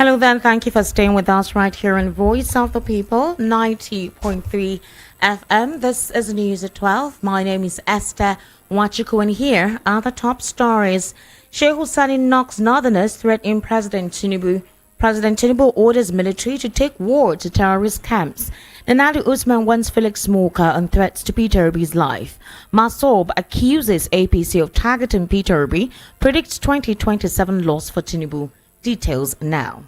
Hello then, thank you for staying with us right here on Voice of the People, 90.3 FM. This is News at 12. My name is Esther Wachuku, and here are the top stories. Sheikh Hussaini knocks Northerners threatening President Tinubu. President Tinubu orders military to take war to terrorist camps. Nanadi Usman wants Felix Smoker on threats to Peter Obi's life. Masob accuses APC of targeting Peter Obi, predicts 2027 loss for Tinubu. Details now.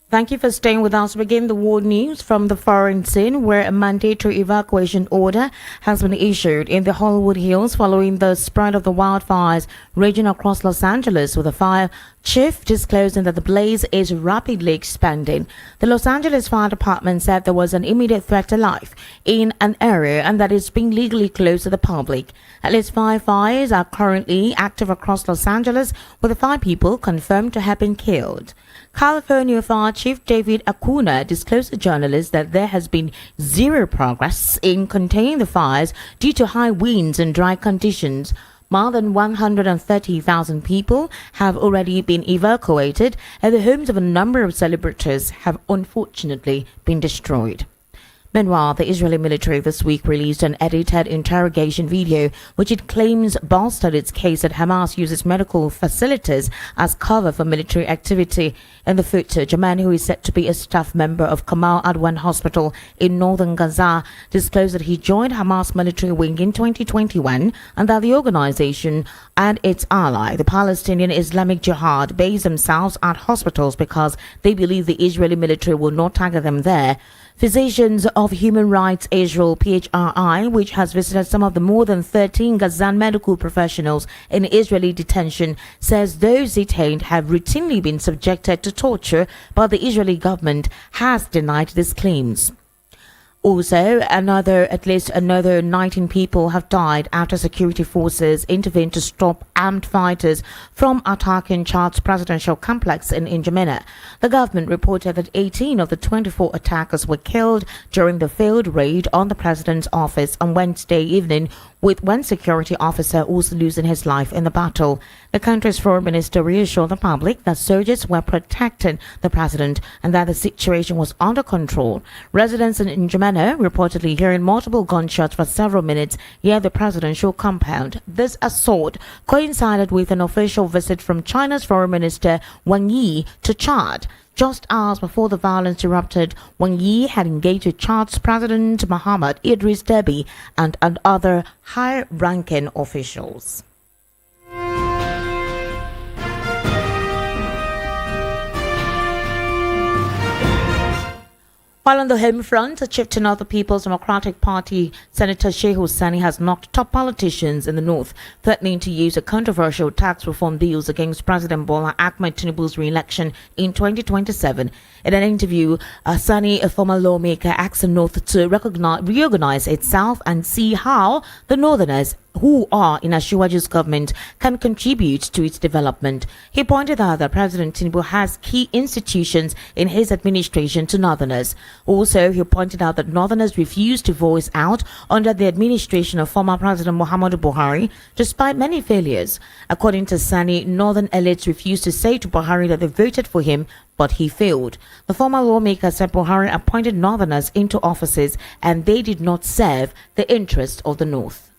Thank you for staying with us. Begin the world news from the foreign scene, where a mandatory evacuation order has been issued in the Hollywood Hills following the spread of the wildfires raging across Los Angeles, with the fire chief disclosing that the blaze is rapidly expanding. The Los Angeles Fire Department said there was an immediate threat to life in an area and that it's being legally closed to the public. At least 5 fires are currently active across Los Angeles, with 5 people confirmed to have been killed. California Fire Chief David Acuna disclosed to journalists that there has been zero progress in containing the fires due to high winds and dry conditions. More than 130,000 people have already been evacuated, and the homes of a number of celebrities have unfortunately been destroyed. Meanwhile, the Israeli military this week released an edited interrogation video which it claims bolstered its case that Hamas uses medical facilities as cover for military activity. In the footage, a man who is said to be a staff member of Kamal Adwan Hospital in northern Gaza disclosed that he joined Hamas military wing in 2021 and that the organization and its ally, the Palestinian Islamic Jihad, base themselves at hospitals because they believe the Israeli military will not target them there. Physicians of Human Rights Israel PHRI, which has visited some of the more than 13 Gazan medical professionals in Israeli detention, says those detained have routinely been subjected to torture, but the Israeli government has denied these claims. Also, at least another 19 people have died after security forces intervened to stop armed fighters from attacking Chad's presidential complex in N'Djamena. The government reported that 18 of the 24 attackers were killed during the failed raid on the president's office on Wednesday evening, with one security officer also losing his life in the battle. The country's foreign minister reassured the public that soldiers were protecting the president and that the situation was under control. Residents in N'Djamena reportedly hearing multiple gunshots for several minutes near the presidential compound. This assault coincided with an official visit from China's foreign minister Wang Yi to Chad. Just hours before the violence erupted, Wang Yi had engaged with Chad's President Mohamed Idris Deby and other high-ranking officials. While on the home front, a chieftain of the People's Democratic Party, Senator Sheikh Hussaini, has knocked top politicians in the north, threatening to use the controversial tax reform bills against President Bola Ahmed Tinubu's re-election in 2027. In an interview, Hussaini, a former lawmaker, asked the north to reorganize itself and see how the northerners who are in Asiwaju's government can contribute to its development. He pointed out that President Tinubu has key institutions in his administration to northerners. Also, he pointed out that northerners refused to voice out under the administration of former President Muhammadu Buhari, despite many failures. According to Sani, northern elites refused to say to Buhari that they voted for him, but he failed. The former lawmaker said Buhari appointed northerners into offices and they did not serve the interests of the north.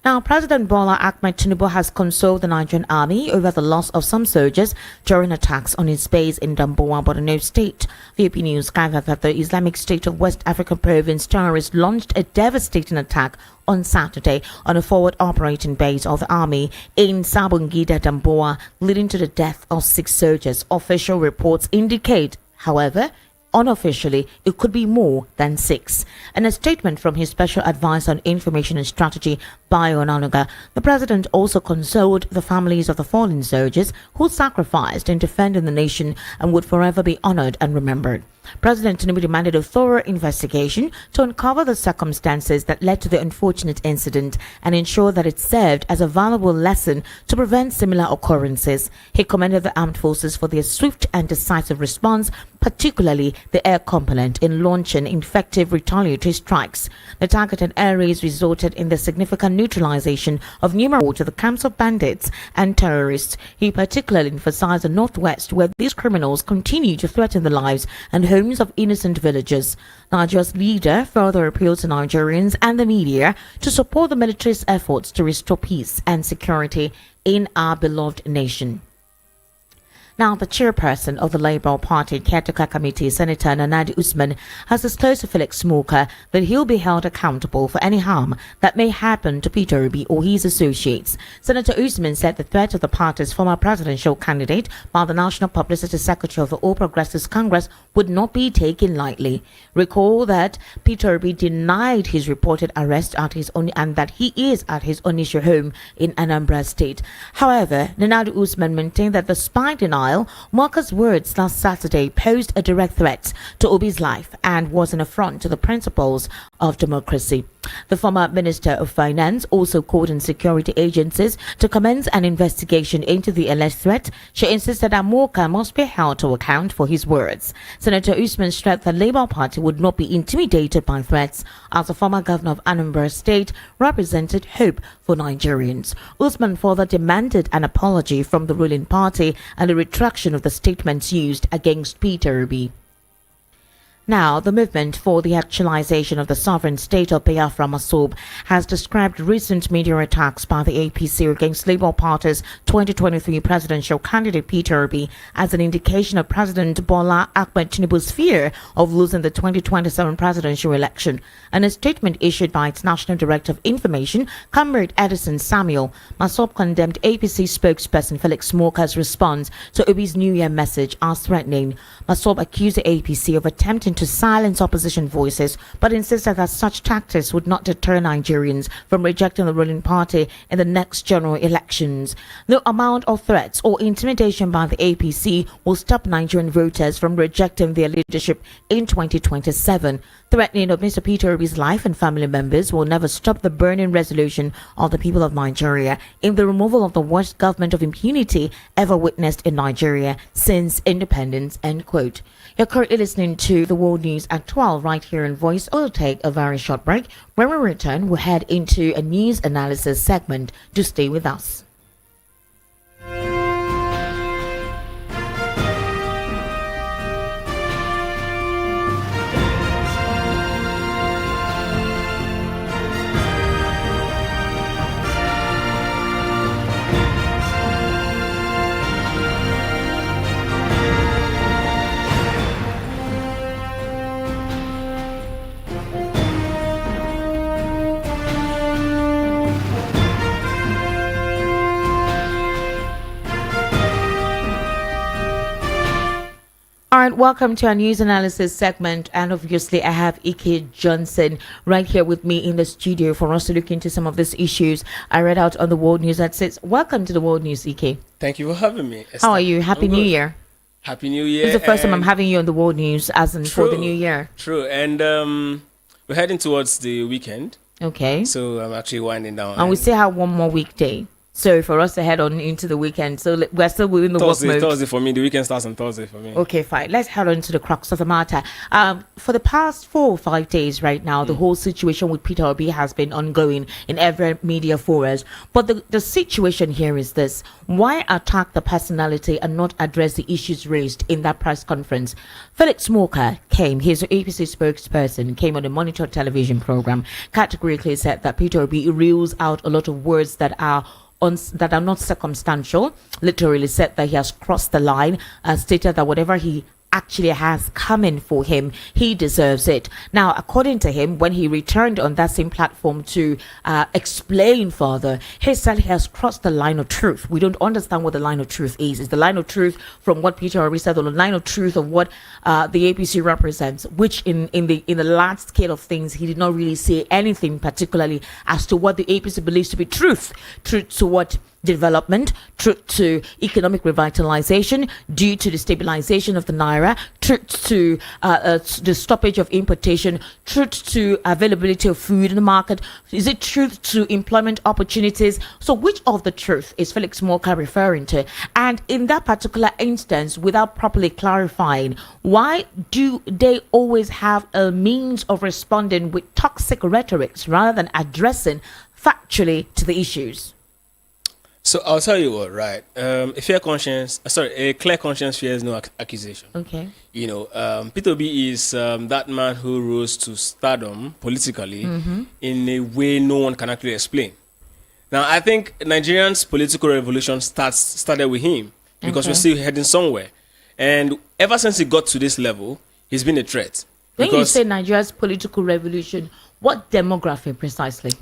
Now, President Bola Ahmed Tinubu has consoled the Nigerian army over the loss of some soldiers during attacks on its base in Damboa, Borno State. VP News gathered that the Islamic State of West Africa province terrorists launched a devastating attack on Saturday on a forward operating base of the army in Sabungida, Damboa, leading to the death of 6 soldiers. Official reports indicate, however, unofficially, it could be more than 6. In a statement from his special advisor on information and strategy, Bayo Onanuga, the president also consoled the families of the fallen soldiers who sacrificed in defending the nation and would forever be honored and remembered. President Tinubu demanded a thorough investigation to uncover the circumstances that led to the unfortunate incident and ensure that it served as a valuable lesson to prevent similar occurrences. He commended the armed forces for their swift and decisive response, particularly the air component, in launching effective retaliatory strikes. The targeted air raids resulted in the significant neutralization of numerous of the camps of bandits and terrorists. He particularly emphasized the northwest, where these criminals continue to threaten the lives and homes of innocent villagers. Nigeria's leader further appealed to Nigerians and the media to support the military's efforts to restore peace and security in our beloved nation. Now, the chairperson of the Labour Party Caretaker Committee, Senator Nanadi Usman, has disclosed to Felix Smoker that he'll be held accountable for any harm that may happen to Peter Obi or his associates. Senator Usman said the threat of the party's former presidential candidate by the National Publicity Secretary of the All Progressives Congress would not be taken lightly. Recall that Peter Obi denied his reported arrest at his own and that he is at his Onitsha home in Anambra State. However, Nanadi Usman maintained that despite denial, Marcus' words last Saturday posed a direct threat to Obi's life and was an affront to the principles of democracy. The former Minister of Finance also called on security agencies to commence an investigation into the alleged threat. She insisted that Morka must be held to account for his words. Senator Usman stressed that the Labour Party would not be intimidated by threats, as the former governor of Anambra State represented hope for Nigerians. Usman further demanded an apology from the ruling party and a retraction of the statements used against Peter Obi. Now, the movement for the actualization of the sovereign state of Biafra Masob has described recent media attacks by the APC against Labour Party's 2023 presidential candidate Peter Obi as an indication of President Bola Ahmed Tinubu's fear of losing the 2027 presidential election. In a statement issued by its National Director of Information, Comrade Edison Samuel, Masob condemned APC spokesperson Felix Smoker's response to Obi's New Year message as threatening. Masob accused the APC of attempting to silence opposition voices, but insisted that such tactics would not deter Nigerians from rejecting the ruling party in the next general elections. No amount of threats or intimidation by the APC will stop Nigerian voters from rejecting their leadership in 2027. Threatening of Mr. Peter Obi's life and family members will never stop the burning resolution of the people of Nigeria in the removal of the worst government of impunity ever witnessed in Nigeria since independence. End quote. You're currently listening to the World News at 12 right here in Voice. We'll take a very short break. When we return, we'll head into a news analysis segment. Do stay with us. All right, welcome to our news analysis segment, and obviously I have Ike Johnson right here with me in the studio for us to look into some of these issues I read out on the World News. That says, welcome to the World News, Ike. Thank you for having me, Esther. How are you? Happy New Year. Happy New Year. It's the first time I'm having you on the World News as in for the New Year. True, and we're heading towards the weekend. Okay. So I'm actually winding down. And we still have one more weekday. So for us to head on into the weekend, so we're still within the work mode. Thursday for me. The weekend starts on Thursday for me. Okay, fine. Let's head on to the crux of the matter. For the past 4 or 5 days right now, the whole situation with Peter Obi has been ongoing in every media forums. But the situation here is this. Why attack the personality and not address the issues raised in that press conference? Felix Smoker he's an APC spokesperson, came on a Monitor television program, categorically said that Peter Obi reels out a lot of words that are not circumstantial, literally said that he has crossed the line and stated that whatever he actually has coming for him, he deserves it. Now, according to him, when he returned on that same platform to explain further, he said he has crossed the line of truth. We don't understand what the line of truth is. Is the line of truth from what Peter Obi said, or the line of truth of what the APC represents, which in the large scale of things, he did not really say anything particularly as to what the APC believes to be truth to what development, truth to economic revitalization due to the stabilization of the naira, truth to the stoppage of importation, truth to availability of food in the market? Is it truth to employment opportunities? So which of the truth is Felix Moka referring to? And in that particular instance, without properly clarifying, why do they always have a means of responding with toxic rhetorics rather than addressing factually to the issues? So I'll tell you what, right? A clear conscience fears no accusation. Okay. You know, Peter B is that man who rose to stardom politically in a way no one can actually explain. Now, I think Nigerian's political revolution started with him because we're still heading somewhere. And ever since he got to this level, he's been a threat. When you say Nigeria's political revolution, what demography precisely?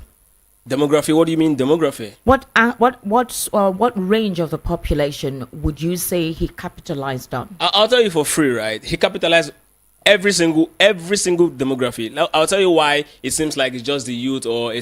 Demography? What do you mean demography? What range of the population would you say he capitalized on? I'll tell you for free, right? He capitalized every single demography. Now, I'll tell you why it seems like it's just the youth or a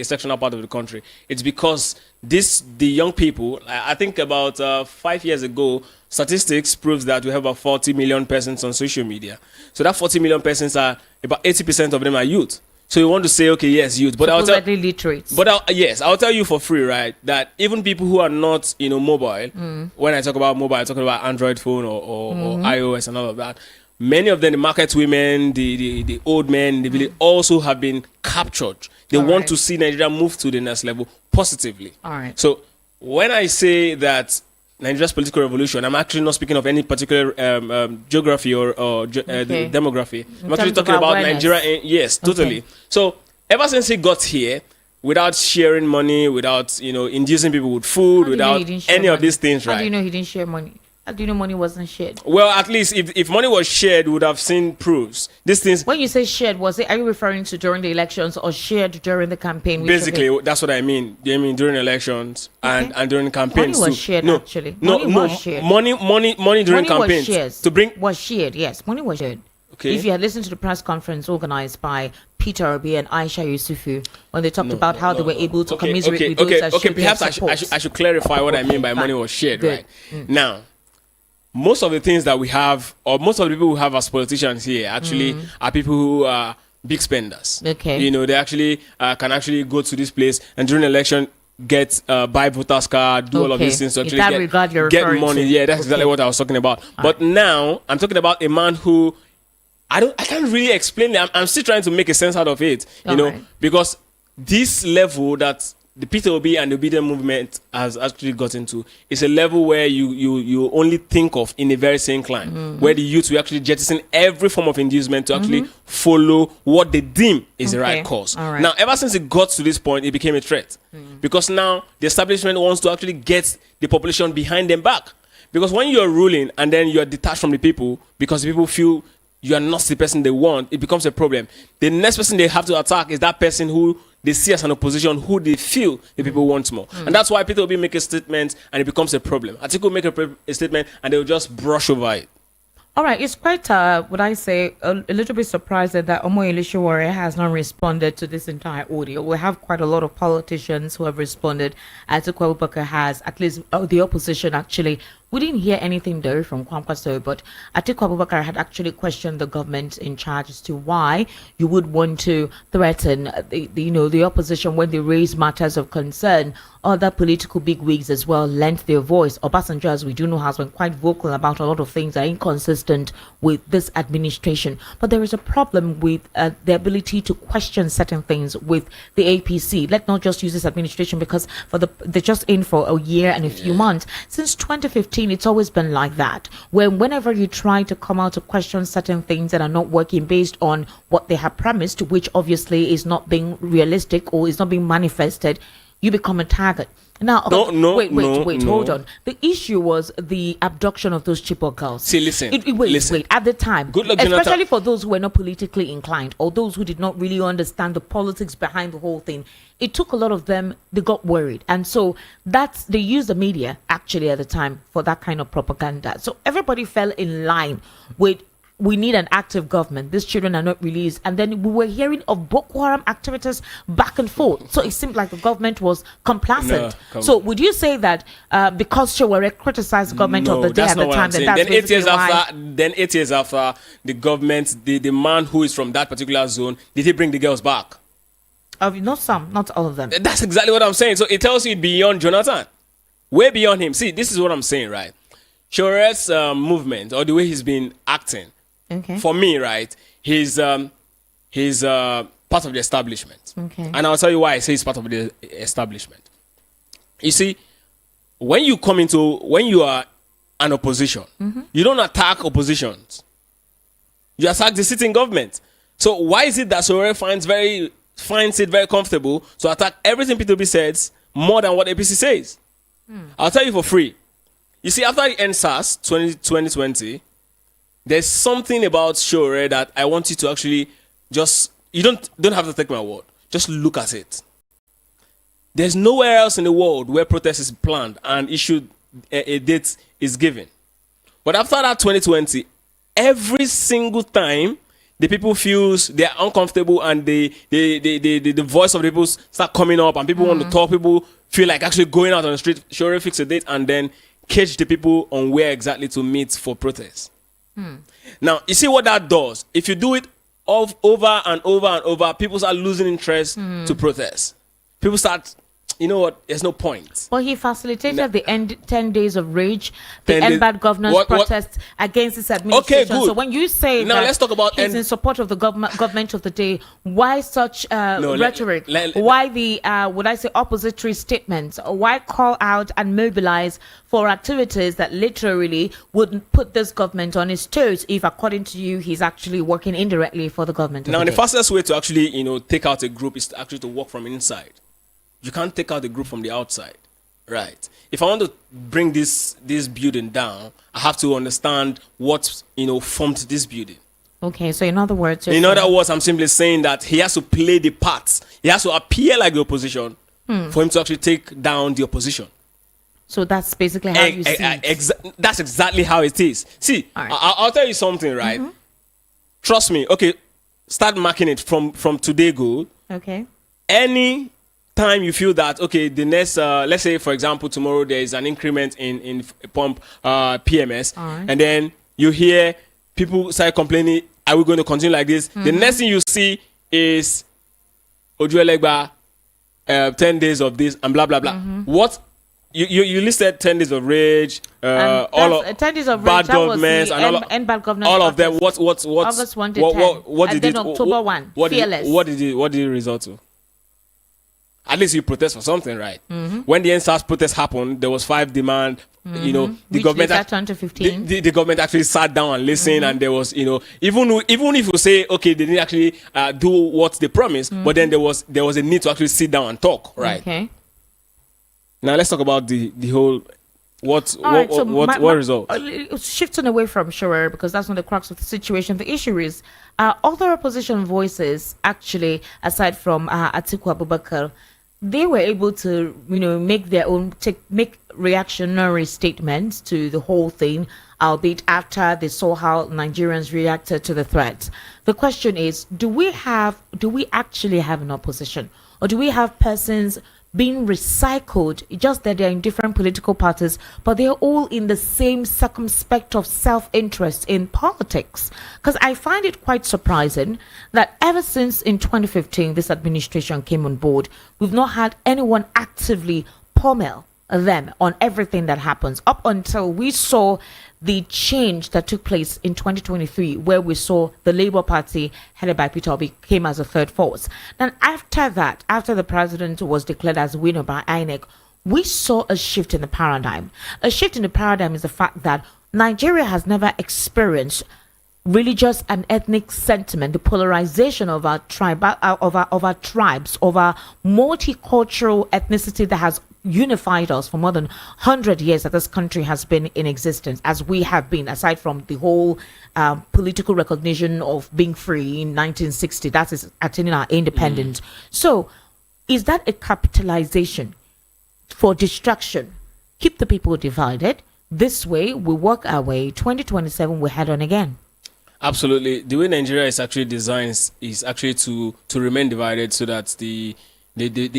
sectional part of the country. It's because the young people. I think about 5 years ago, statistics proves that we have about 40 million persons on social media. So that 40 million persons are about 80% of them are youth. So you want to say, okay, yes, youth, but I'll tell literate. But I'll tell you for free, right? That even people who are not, mobile. When I talk about mobile, I'm talking about Android phone or iOS and all of that. Many of them, the market women, the old men, they also have been captured. They want to see Nigeria move to the next level positively. All right. So when I say that Nigeria's political revolution, I'm actually not speaking of any particular geography or the demography. I'm actually talking about Nigeria. Yes, totally. Okay. So ever since he got here, without sharing money, without inducing people with food, without any of these things, right? How do you know he didn't share money? How do you know money wasn't shared? Well, at least if money was shared, we would have seen proofs. These things. When you say shared, are you referring to during the elections or shared during the campaign? Basically, that's what I mean. I mean during elections and during campaigns. Money was shared, actually. Money during campaigns. Was shared, yes. Money was shared. Okay. If you had listened to the press conference organized by Peter Obi and Aisha Yusufu when they talked about how they were able to commiserate with those that should perhaps I should clarify what I mean by money was shared, right? Now, most of the things that we have, or most of the people who have as politicians here, actually are people who are big spenders. Okay. They actually can actually go to this place and during election get buy voters card, do all of these things to actually get money. Yeah, that's exactly what I was talking about. But now I'm talking about a man who I can't really explain it. I'm still trying to make a sense out of it. Because this level that the Peter Obi and the obedient movement has actually gotten to is a level where you only think of in a very sane climb, where the youth will actually jettison every form of inducement to actually follow what they deem is the right course. Now, ever since it got to this point, it became a threat because now the establishment wants to actually get the population behind them back. Because when you're ruling and then you're detached from the people because the people feel you are not the person they want, it becomes a problem. The next person they have to attack is that person who they see as an opposition, who they feel the people want more. And that's why people will make a statement and it becomes a problem. Atiku will make a statement and they'll just brush over it. All right, it's quite, would I say, a little bit surprising that Omoyele Sowore has not responded to this entire audio. We have quite a lot of politicians who have responded. Atiku Abubakar has, at least the opposition actually. We didn't hear anything though from Kwankwaso, but Atiku Abubakar had actually questioned the government in charge as to why you would want to threaten the opposition when they raise matters of concern. Other political bigwigs as well lent their voice. Obasanjo, as we do know, has been quite vocal about a lot of things that are inconsistent with this administration. But there is a problem with the ability to question certain things with the APC. Let's not just use this administration because they're just in for a year and a few months. Since 2015, it's always been like that. Whenever you try to come out to question certain things that are not working based on what they have promised, which obviously is not being realistic or is not being manifested, you become a target. Now, wait, hold on. The issue was the abduction of those Chibok girls. See, listen. Wait. At the time, good luck, especially Jonathan. for those who were not politically inclined or those who did not really understand the politics behind the whole thing, it took a lot of them. They got worried, and so they used the media actually at the time for that kind of propaganda. So everybody fell in line with we need an active government. These children are not released. And then we were hearing of Boko Haram activities back and forth. So it seemed like the government was complacent. So would you say that because Showore criticized the government of the day at the time, then 8 years after, the government, the man who is from that particular zone, did he bring the girls back? Not all of them. That's exactly what I'm saying. So it tells you beyond Jonathan. Way beyond him. See, this is what I'm saying, right? Shore's movement, or the way he's been acting, for me, right, he's part of the establishment. And I'll tell you why I say he's part of the establishment. You see, when you are an opposition, you don't attack oppositions. You attack the sitting government. So why is it that Shore finds it very comfortable to attack everything P2B says more than what APC says? I'll tell you for free. You see, after the NSAS 2020, there's something about Shore that I want you to actually you don't have to take my word. Just look at it. There's nowhere else in the world where protest is planned and issued a date is given. But after that 2020, every single time the people feels they're uncomfortable and the voice of the people start coming up and people want to talk, people feel like actually going out on the street, Shore fix a date and then cage the people on where exactly to meet for protest. Now, you see what that does? If you do it over and over and over, people start losing interest to protest. People start, you know what, there's no point. Well, he facilitated the 10 days of rage, the end bad governance protest against this administration. Okay, good. So when you say now, let's talk about he's in support of the government of the day, why such rhetoric? Why the, would I say, oppository statements? Why call out and mobilize for activities that literally would put this government on its toes if, according to you, he's actually working indirectly for the government of now, the the day? fastest way to actually, take out a group is actually to work from inside. You can't take out the group from the outside, right? If I want to bring this building down, I have to understand what formed this building. Okay, so in other words, I'm simply saying that he has to play the parts. He has to appear like the opposition for him to actually take down the opposition. So that's basically how you see it. That's exactly how it is. See, right. I'll tell you something, right? Trust me. Okay, start marking it from today. Go. Okay. Any time you feel that the next let's say for example tomorrow there is an increment in pump PMS, and then you hear people start complaining, are we going to continue like this? The next thing you see is Ojuelegba 10 days of this and blah blah blah. What you listed 10 days of rage, all of 10 days of bad rage, governments and bad governance, all of them. What August 1 to 10 what and did then October 1 fearless. What did it result to? At least you protest for something, right? When the NSAS protest happened, there was 5 demand. The which government to 15. The government actually sat down and listened, and there was even if you say they didn't actually do what they promised, but then there was a need to actually sit down and talk, right? Okay. Now let's talk about the whole what result? Shifting away from Shore, because that's not the crux of the situation. The issue is other opposition voices actually, aside from Atiku Abubakar, they were able to, make their own, make reactionary statements to the whole thing, albeit after they saw how Nigerians reacted to the threats. The question is, do we actually have an opposition, or do we have persons being recycled, just that they're in different political parties, but they're all in the same circumspect of self-interest in politics? Because I find it quite surprising that ever since in 2015 this administration came on board, we've not had anyone actively pummel them on everything that happens, up until we saw the change that took place in 2023, where we saw the Labour Party headed by Peter Obi came as a third force. Then after that, after the president was declared as winner by INEC, we saw a shift in the paradigm. A shift in the paradigm is the fact that Nigeria has never experienced religious and ethnic sentiment, the polarization of our tribes, of our multicultural ethnicity that has unified us for more than 100 years that this country has been in existence, as we have been, aside from the whole political recognition of being free in 1960, that is attaining our independence. So is that a capitalization for destruction? Keep the people divided. This way we work our way. 2027 we head on again. Absolutely. The way Nigeria is actually designed is actually to remain divided so that the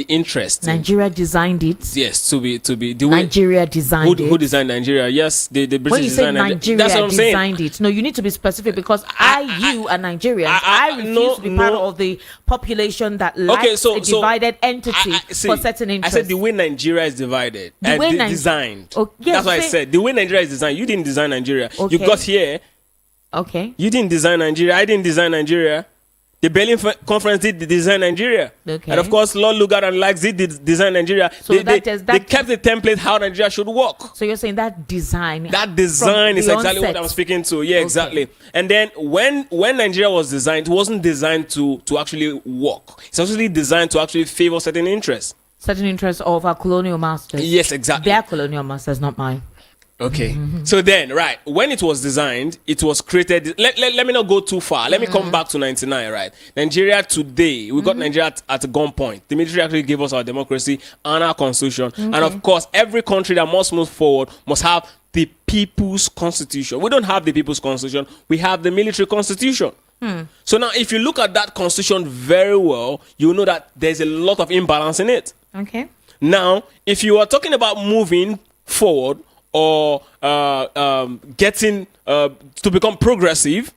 interest. Nigeria designed it. Yes, to be the Nigeria way, designed it. Who designed Nigeria? Yes, the British when you say designed Nigeria designed it, no, you need to be specific because you are Nigerians. I refuse to be part of the population that likes a divided entity for certain interests. I said the way Nigeria is divided and designed. That's what I said. The way Nigeria is designed. You didn't design Nigeria. You got here. Okay. You didn't design Nigeria. I didn't design Nigeria. The Berlin Conference did design Nigeria. Okay. And of course, Lord Lugard and Likes did design Nigeria. So they kept the template how Nigeria should work. So you're saying that design is exactly what I'm speaking to. Yeah, exactly. And then when Nigeria was designed, it wasn't designed to actually work. It's actually designed to actually favor certain interests. Certain interests of our colonial masters. Yes, exactly. Their colonial masters, not mine. Okay. So then, right, when it was designed, it was created. Let me not go too far. Let me come back to 99, right? Nigeria today, we got Nigeria at a gunpoint. The military actually gave us our democracy and our constitution. And of course, every country that must move forward must have the people's constitution. We don't have the people's constitution. We have the military constitution. So now, if you look at that constitution very well, you know that there's a lot of imbalance in it. Okay. Now, if you are talking about moving forward, or getting to become progressive,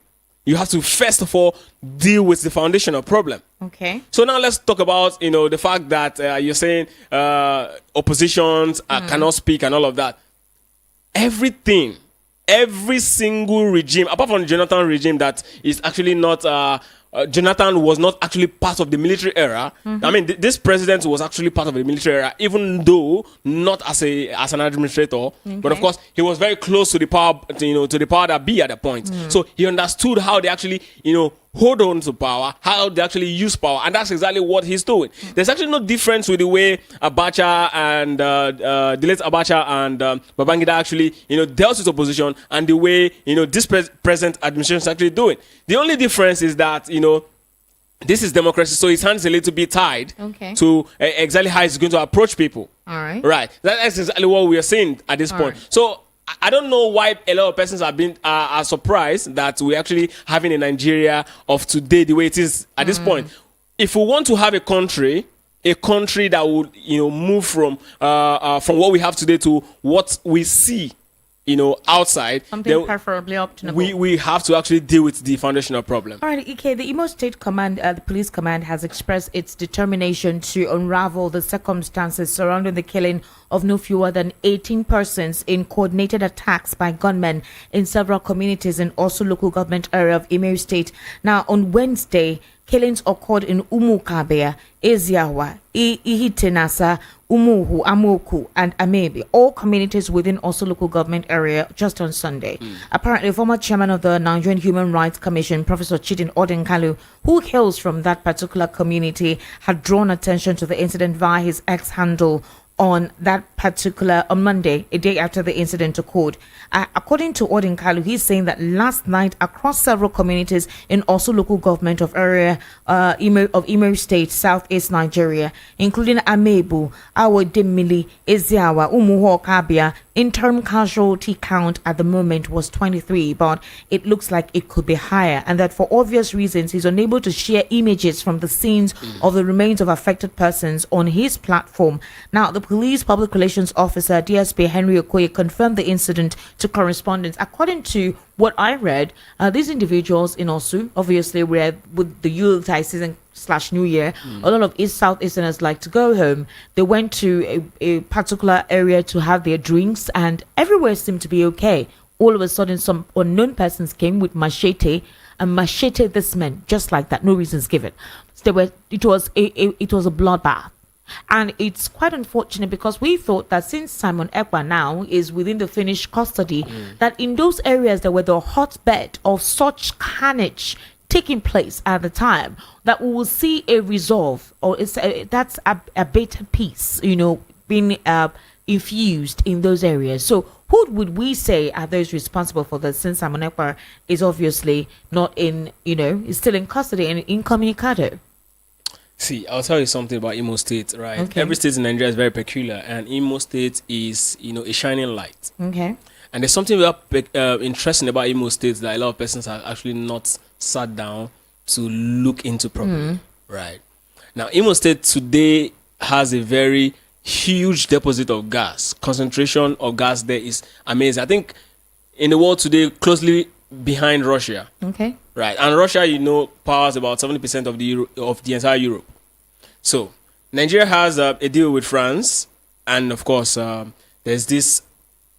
you have to first of all deal with the foundational problem. Okay. So now let's talk about the fact that you're saying oppositions cannot speak and all of that. Every single regime, apart from the Jonathan regime, that is actually not. Jonathan was not actually part of the military era. I mean, this president was actually part of the military era, even though not as an administrator. Okay. But of course, he was very close to the power, to the power that be at the point. So he understood how they actually, hold on to power, how they actually use power, and that's exactly what he's doing. There's actually no difference with the way Abacha and the late Abacha and Babangida actually, dealt with opposition, and the way this present administration is actually doing. The only difference is that this is democracy, so his hands a little bit tied to exactly how he's going to approach people. All right. Right. That's exactly what we are saying at this point. Right. So I don't know why a lot of persons are surprised that we're actually having a Nigeria of today the way it is at this point. If we want to have a country that would move from what we have today to what we see outside, something preferably optimal. We have to actually deal with the foundational problem. All right, Ike, the Imo State Command, the Police Command, has expressed its determination to unravel the circumstances surrounding the killing of no fewer than 18 persons in coordinated attacks by gunmen in several communities and also local government area of Imo State. Now, on Wednesday, killings occurred in Umukabea, Eziawa, Ihitenasa, Umuhu, Amoku, and Amebe, all communities within also local government area, just on Sunday. Apparently, former chairman of the Nigerian Human Rights Commission, Professor Ceded Odenkalu, who hails from that particular community, had drawn attention to the incident via his X handle on Monday, a day after the incident occurred. According to Odinkalu, he's saying that last night across several communities in also local government of area Imo State, southeast Nigeria, including Amebu, Awodemili, Eziawa, Umuho, Kabia, interim casualty count at the moment was 23, but it looks like it could be higher, and that for obvious reasons he's unable to share images from the scenes of the remains of affected persons on his platform. Now, the police public relations officer DSP Henry Okoye confirmed the incident to correspondents. According to what I read, these individuals in Osu, obviously were with the Yuletide season / New Year, a lot of Southeasterners like to go home. They went to a particular area to have their drinks, and everywhere seemed to be okay. All of a sudden, some unknown persons came with machete and macheted this man just like that, no reasons given. So it was a bloodbath. And it's quite unfortunate because we thought that since Simon Ekpa now is within the Finnish custody, that in those areas that were the hotbed of such carnage taking place at the time, that we will see a resolve, or that's a better peace, being infused in those areas. So who would we say are those responsible for this, since Simon Ekpa is obviously not in, is still in custody and incommunicado? See, I'll tell you something about Imo State, right? Okay. Every state in Nigeria is very peculiar, and Imo State is, a shining light. Okay. And there's something very interesting about Imo State that a lot of persons have actually not sat down to look into properly. Right. Now, Imo State today has a very huge deposit of gas. Concentration of gas there is amazing. I think in the world today, closely behind Russia. Okay. Right. And Russia, powers about 70% of the entire Europe. So Nigeria has a deal with France, and of course, there's this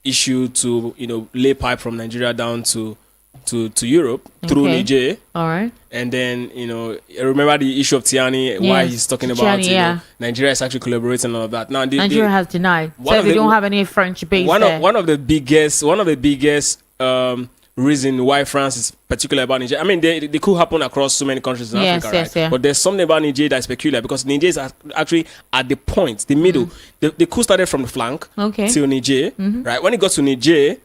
issue to lay pipe from Nigeria down to Europe through Niger. All right. And then remember the issue of Tiani, why he's talking about Nigeria is actually collaborating and all of that. Now Nigeria has denied. So they don't have any French base there. One of the biggest reason why France is particular about Niger. I mean, they could happen across so many countries in Africa, right? Yeah. But there's something about Niger that's peculiar because Niger is actually at the point, the middle. The coup started from the flank till Niger, right? When it got to Niger,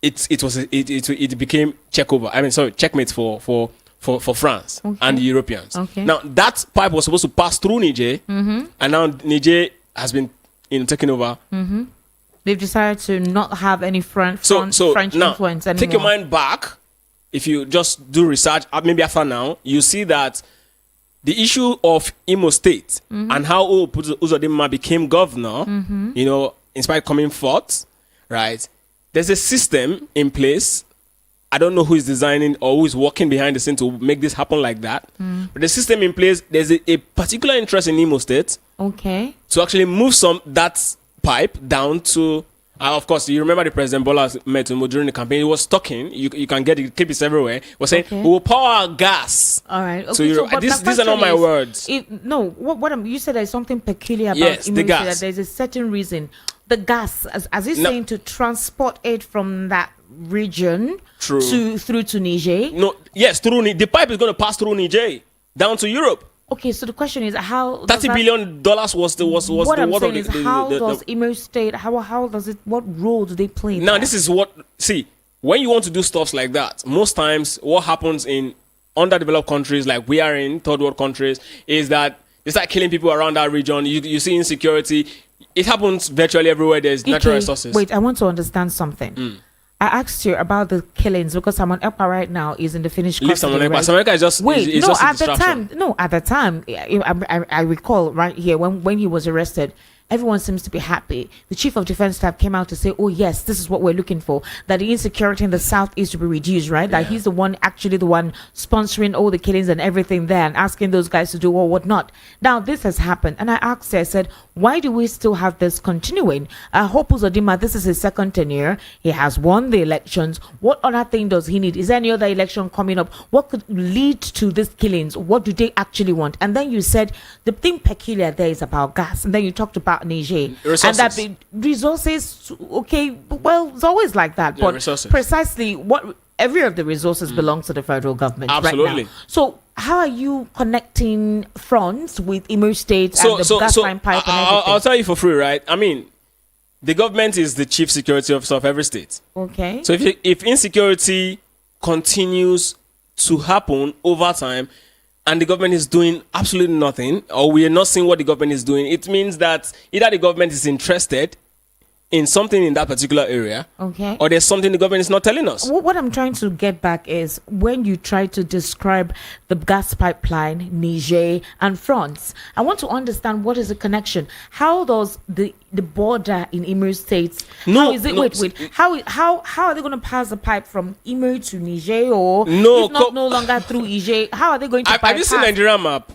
it became checkmate for France and the Europeans. Okay. Now that pipe was supposed to pass through Niger, and now Niger has been taken over. They've decided to not have any French influence anymore. Take your mind back. If you just do research, maybe after now, you see that the issue of Imo State and how Uzodinma became governor, in spite of coming forth, right? There's a system in place. I don't know who is designing or who is working behind the scene to make this happen like that. But the system in place, there's a particular interest in Imo State. Okay. To actually move that pipe down to, of course, you remember the President Bola met during the campaign. He was talking. You can get it, clips everywhere. He was saying, we will power gas. All right. Okay, so these are not my words. You said there's something peculiar about the gas. That there's a certain reason. The gas, as he's saying, to transport it from that region through to Niger. The pipe is going to pass through Niger down to Europe. Okay, so the question is how $30 billion was what I'm saying is how does Imo State how does it, what role do they play? Now this is when you want to do stuff like that, most times what happens in underdeveloped countries like we are in third world countries is that they start killing people around that region. You see insecurity. It happens virtually everywhere there's natural resources. Wait, I want to understand something. I asked you about the killings because Simon Ekpa right now is in the finished custody. Simon Ekpa is just at the time, I recall right here when he was arrested, everyone seems to be happy. The chief of defense staff came out to say, oh yes, this is what we're looking for, that the insecurity in the south is to be reduced, right? That he's the one sponsoring all the killings and everything there and asking those guys to do or whatnot. Now this has happened, and I asked her, I said, why do we still have this continuing? Hope Uzodinma, this is his second tenure. He has won the elections. What other thing does he need? Is there any other election coming up? What could lead to these killings? What do they actually want? And then you said the thing peculiar there is about gas, and then you talked about Niger resources. And that resources. Okay, well, it's always like that. But precisely every of the resources belongs to the federal government. Absolutely. Right now. So how are you connecting fronts with Imo State and the gas line pipe and everything? I'll tell you for free, right? I mean, the government is the chief security officer of every state. Okay. So if insecurity continues to happen over time, and the government is doing absolutely nothing, or we are not seeing what the government is doing, it means that either the government is interested in something in that particular area, or there's something the government is not telling us. What I'm trying to get back is when you try to describe the gas pipeline, Niger and France, I want to understand what is the connection. How does the border in Imo State? How is it? Wait. How are they going to pass the pipe from Imo to Niger, or if not no longer through Niger? How are they going to? Have you seen Nigerian map?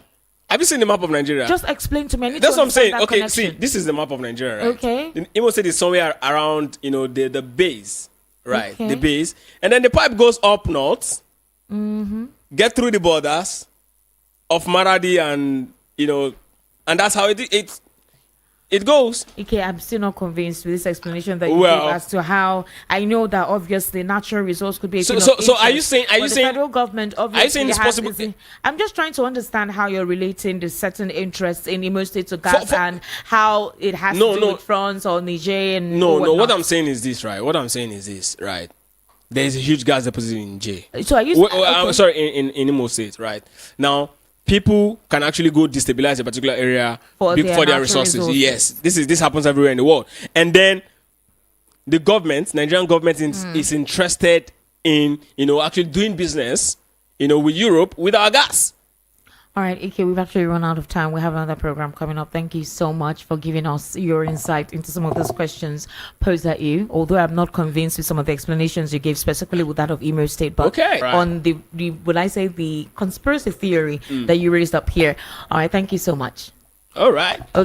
Have you seen the map of Nigeria? Just explain to me. That's what I'm saying. Okay, see, this is the map of Nigeria, right? Okay. The Imo State is somewhere around, the base, right? Okay. The base. And then the pipe goes up north, get through the borders of Maradi and, and that's how it goes. Okay, I'm still not convinced with this explanation that you gave as to how I know that obviously natural resource could be a so are you saying the federal government obviously are you saying it's possible? I'm just trying to understand how you're relating the certain interests in Imo State to gas and how it has to do with France or Niger and what I'm saying is this, right? There's a huge gas deposit in Niger. So are you I'm sorry, in Imo State, right? Now people can actually go destabilize a particular area for their resources. Yes, this happens everywhere in the world. And then the government, Nigerian government, is interested in, actually doing business, with Europe with our gas. All right, Ike, we've actually run out of time. We have another program coming up. Thank you so much for giving us your insight into some of those questions posed at you. Although I'm not convinced with some of the explanations you gave, specifically with that of Imo State, but on the conspiracy theory that you raised up here. All right, thank you so much. All right. Okay.